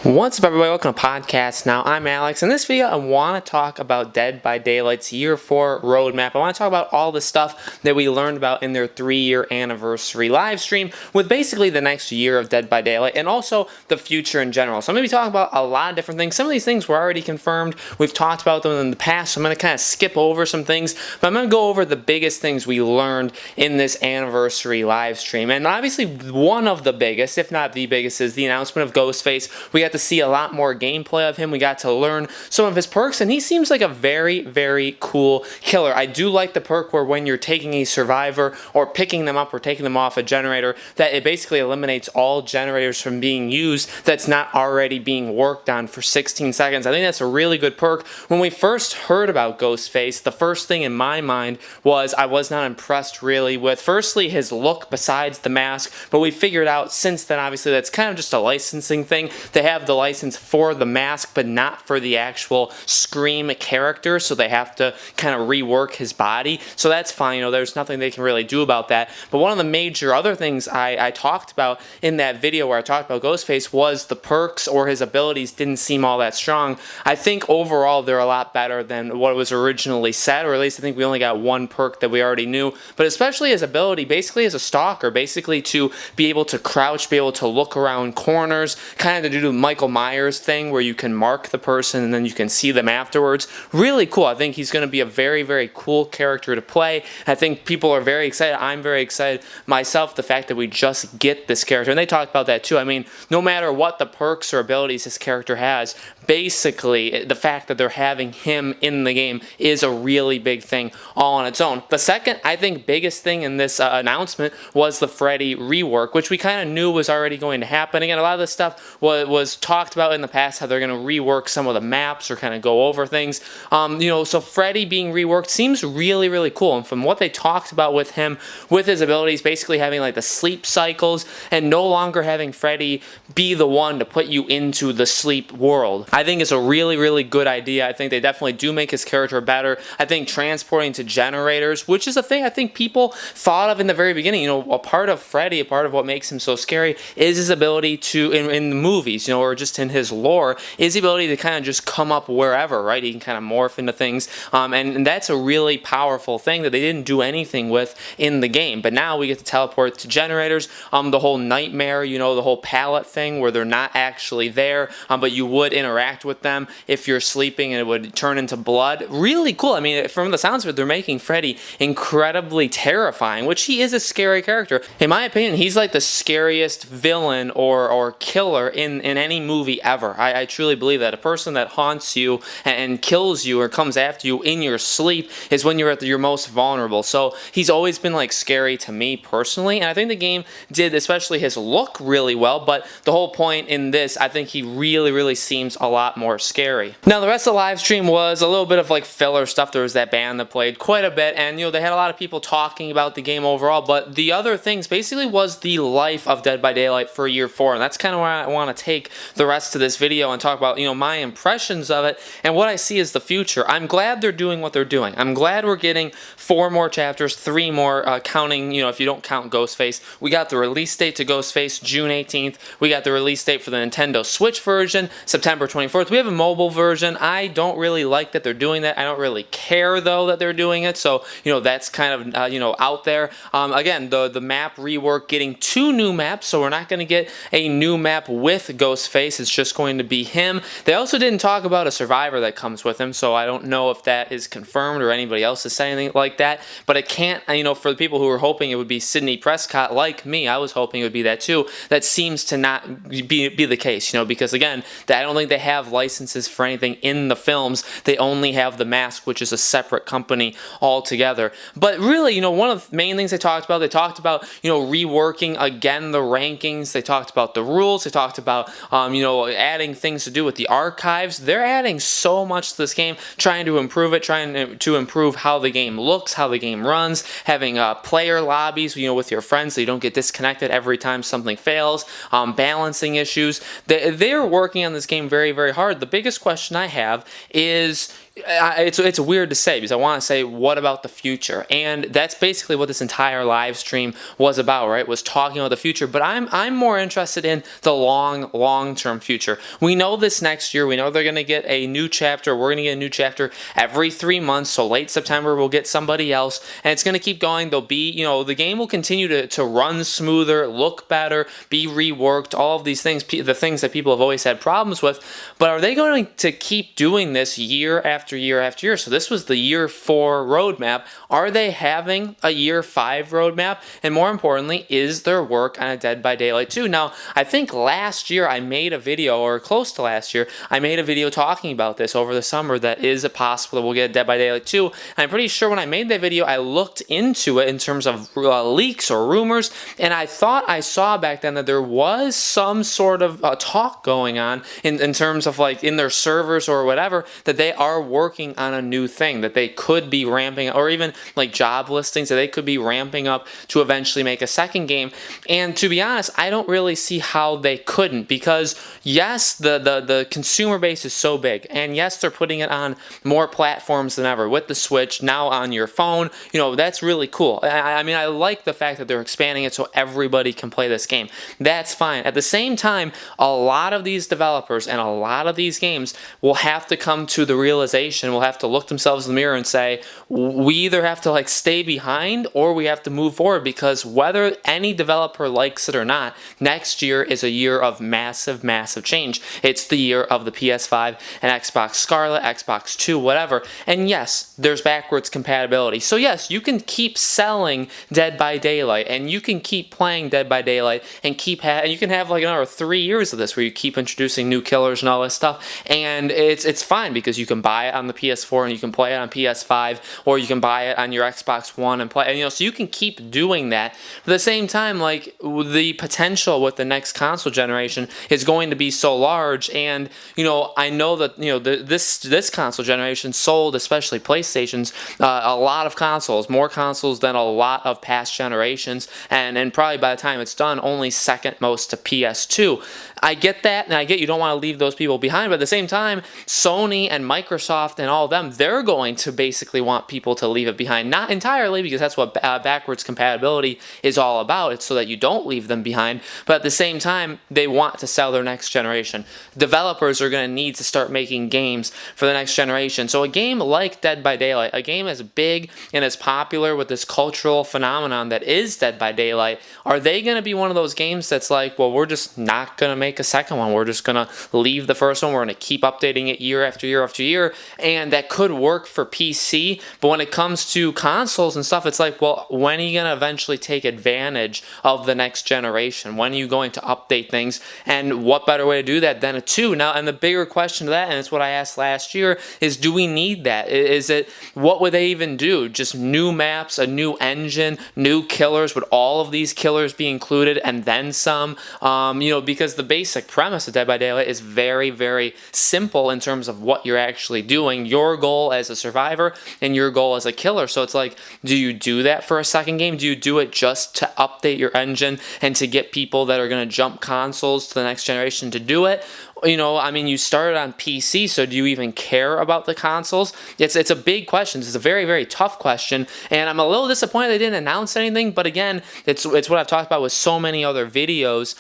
What's up, everybody? Welcome to Podcast Now. I'm Alex. In this video, I want to talk about Dead by Daylight's Year 4 roadmap. I want to talk about all the stuff that we learned about in their 3-year anniversary live stream with basically the next year of Dead by Daylight and also the future in general. So I'm going to be talking about a lot of different things. Some of these things were already confirmed. We've talked about them in the past, so I'm going to kind of skip over some things, but I'm going to go over the biggest things we learned in this anniversary live stream. And obviously, one of the biggest, if not the biggest, is the announcement of Ghostface. We got to see a lot more gameplay of him. We got to learn some of his perks, and he seems like a very, very cool killer. I do like the perk where when you're taking a survivor or picking them up or taking them off a generator, that it basically eliminates all generators from being used that's not already being worked on for 16 seconds. I think that's a really good perk. When we first heard about Ghostface, the first thing in my mind was I was not impressed really with, firstly, his look besides the mask, but we figured out since then, obviously, that's kind of just a licensing thing. They have the license for the mask, but not for the actual Scream character, so they have to kind of rework his body. So that's fine, there's nothing they can really do about that. But one of the major other things I talked about in that video where I talked about Ghostface was the perks or his abilities didn't seem all that strong. I think overall they're a lot better than what was originally said, or at least I think we only got one perk that we already knew, but especially his ability basically as a stalker, basically to be able to crouch, be able to look around corners, kind of to do the Michael Myers thing where you can mark the person and then you can see them afterwards. Really cool. I think he's going to be a very, very cool character to play. I think people are very excited. I'm very excited myself, the fact that we just get this character. And they talked about that too. I mean, no matter what the perks or abilities this character has, basically the fact that they're having him in the game is a really big thing all on its own. The second, I think, biggest thing in this announcement was the Freddy Rework, which we kind of knew was already going to happen. Again, a lot of this stuff was talked about in the past, how they're going to rework some of the maps or kind of go over things. So Freddy being reworked seems really, really cool. And from what they talked about with him, with his abilities, basically having like the sleep cycles and no longer having Freddy be the one to put you into the sleep world, I think it's a really, really good idea. I think they definitely do make his character better. I think transporting to generators, which is a thing I think people thought of in the very beginning. A part of Freddy, a part of what makes him so scary is his ability to, in the movies, or just in his lore, is the ability to kind of just come up wherever, right? He can kind of morph into things. And that's a really powerful thing that they didn't do anything with in the game. But now we get to teleport to generators. The whole nightmare, the whole pallet thing where they're not actually there, but you would interact with them if you're sleeping and it would turn into blood. Really cool. I mean, from the sounds of it, they're making Freddy incredibly terrifying, which he is a scary character. In my opinion, he's like the scariest villain or killer in any movie ever. I truly believe that. A person that haunts you and kills you or comes after you in your sleep is when you're at your most vulnerable. So he's always been like scary to me personally, and I think the game did, especially his look, really well, but the whole point in this, I think he really, really seems a lot more scary. Now, the rest of the live stream was a little bit of like filler stuff. There was that band that played quite a bit, and they had a lot of people talking about the game overall, but the other things basically was the life of Dead by Daylight for year 4, and that's kind of where I want to take the rest of this video and talk about, my impressions of it and what I see as the future. I'm glad they're doing what they're doing. I'm glad we're getting 4 more chapters, 3 more, counting, if you don't count Ghostface. We got the release date to Ghostface, June 18th. We got the release date for the Nintendo Switch version, September 24th. We have a mobile version. I don't really like that they're doing that. I don't really care, though, that they're doing it. So, that's kind of, out there. Again, the map rework, getting 2 new maps. So we're not going to get a new map with Ghostface. It's just going to be him. They also didn't talk about a survivor that comes with him. So I don't know if that is confirmed or anybody else is saying anything like that. But it can't, for the people who were hoping it would be Sidney Prescott, like me, I was hoping it would be that too. That seems to not be the case, because again, I don't think they have licenses for anything in the films. They only have the mask, which is a separate company altogether. But really, one of the main things they talked about, reworking again the rankings. They talked about the rules. They talked about, adding things to do with the archives. They're adding so much to this game, trying to improve it, trying to improve how the game looks, how the game runs, having player lobbies, with your friends so you don't get disconnected every time something fails, balancing issues. They're working on this game very, very hard. The biggest question I have is, it's weird to say because I want to say what about the future, and that's basically what this entire live stream was about, right? Was talking about the future, but I'm more interested in the long term future. We know this next year, we know they're going to get a new chapter. We're going to get a new chapter every 3 months. So late September we'll get somebody else, and it's going to keep going. There'll be, the game will continue to run smoother, look better, be reworked, all of these things, the things that people have always had problems with. But are they going to keep doing this year after year after year? So this was the year 4 roadmap. Are they having a year 5 roadmap? And more importantly, is there work on a Dead by Daylight 2? Now, I think last year I made a video, or close to last year, I made a video talking about this over the summer, that is it possible that we'll get a Dead by Daylight 2. And I'm pretty sure when I made that video, I looked into it in terms of leaks or rumors, and I thought I saw back then that there was some sort of talk going on in terms of like in their servers or whatever, that they are working on a new thing, that they could be ramping, or even like job listings, that they could be ramping up to eventually make a second game. And to be honest, I don't really see how they couldn't, because yes, the consumer base is so big, and yes, they're putting it on more platforms than ever with the Switch, now on your phone. That's really cool. I mean, I like the fact that they're expanding it so everybody can play this game. That's fine. At the same time, a lot of these developers and a lot of these games will have to come to the realization, will have to look themselves in the mirror and say, we either have to like stay behind or we have to move forward, because whether any developer likes it or not, next year is a year of massive change. It's the year of the PS5 and Xbox Scarlet, Xbox 2, whatever. And yes, there's backwards compatibility. So yes, you can keep selling Dead by Daylight, and you can keep playing Dead by Daylight, and and you can have like another 3 years of this where you keep introducing new killers and all this stuff, and it's fine, because you can buy it on the PS4 and you can play it on PS5, or you can buy it on your Xbox One and play, and so you can keep doing that. But at the same time, like, the potential with the next console generation is going to be so large, and I know that this console generation sold, especially PlayStations, a lot of consoles, more consoles than a lot of past generations, and probably by the time it's done, only second most to PS2. I get that, and I get you don't want to leave those people behind, but at the same time, Sony and Microsoft and all of them, they're going to basically want people to leave it behind. Not entirely, because that's what backwards compatibility is all about. It's so that you don't leave them behind, but at the same time, they want to sell their next generation. Developers are going to need to start making games for the next generation. So a game like Dead by Daylight, a game as big and as popular with this cultural phenomenon that is Dead by Daylight, are they going to be one of those games that's like, well, we're just not going to make a second one. We're just going to leave the first one. We're going to keep updating it year after year after year. And that could work for PC. But when it comes to consoles and stuff, it's like, well, when are you going to eventually take advantage of the next generation? When are you going to update things? And what better way to do that than a 2? Now, and the bigger question to that, and it's what I asked last year, is do we need that? Is it, what would they even do? Just new maps, a new engine, new killers? Would all of these killers be included and then some? Because the basic premise of Dead by Daylight is very simple in terms of what you're actually doing, your goal as a survivor and your goal as a killer. So it's like, do you do that for a second game? Do you do it just to update your engine and to get people that are going to jump consoles to the next generation to do it? I mean, you started on PC, so do you even care about the consoles? It's a big question. It's a very tough question, and I'm a little disappointed they didn't announce anything, but again, it's what I've talked about with so many other videos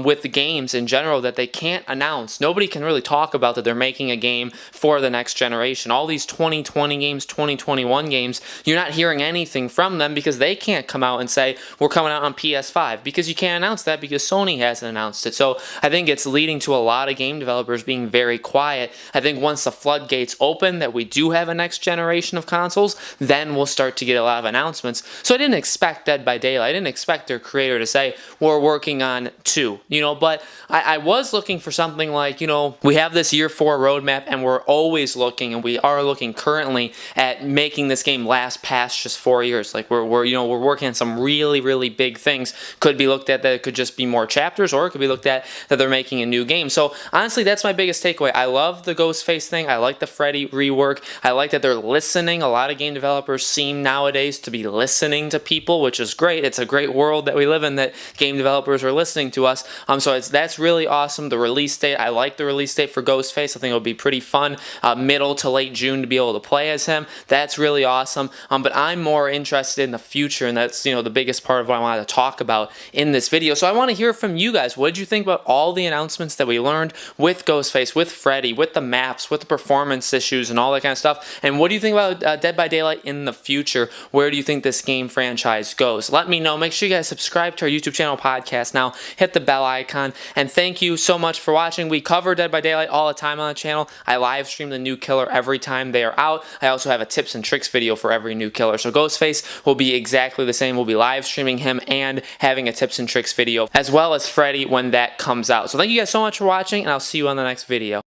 with the games in general, that they can't announce. Nobody can really talk about that they're making a game for the next generation. All these 2020 games, 2021 games, you're not hearing anything from them because they can't come out and say, we're coming out on PS5, because you can't announce that because Sony hasn't announced it. So I think it's leading to a lot of game developers being very quiet. I think once the floodgates open, that we do have a next generation of consoles, then we'll start to get a lot of announcements. So I didn't expect Dead by Daylight. I didn't expect their creator to say, we're working on 2, but I was looking for something like, we have this year 4 roadmap, and we're always looking, and we are looking currently at making this game last past just 4 years. Like we're working on some really big things. Could be looked at that it could just be more chapters, or it could be looked at that they're making a new game. So honestly, that's my biggest takeaway. I love the Ghostface thing. I like the Freddy rework. I like that they're listening. A lot of game developers seem nowadays to be listening to people, which is great. It's a great world that we live in, that game developers are listening to us. So that's really awesome. The release date, I like the release date for Ghostface. I think it'll be pretty fun. Middle to late June to be able to play as him. That's really awesome. But I'm more interested in the future, and that's, the biggest part of what I wanted to talk about in this video. So I want to hear from you guys. What did you think about all the announcements that we learned with Ghostface, with Freddy, with the maps, with the performance issues, and all that kind of stuff? And what do you think about Dead by Daylight in the future? Where do you think this game franchise goes? Let me know. Make sure you guys subscribe to our YouTube channel Podcast Now. Hit the bell icon. And thank you so much for watching. We cover Dead by Daylight all the time on the channel. I live stream the new killer every time they are out. I also have a tips and tricks video for every new killer. So Ghostface will be exactly the same. We'll be live streaming him and having a tips and tricks video, as well as Freddy when that comes out. So thank you guys so much for watching, and I'll see you on the next video.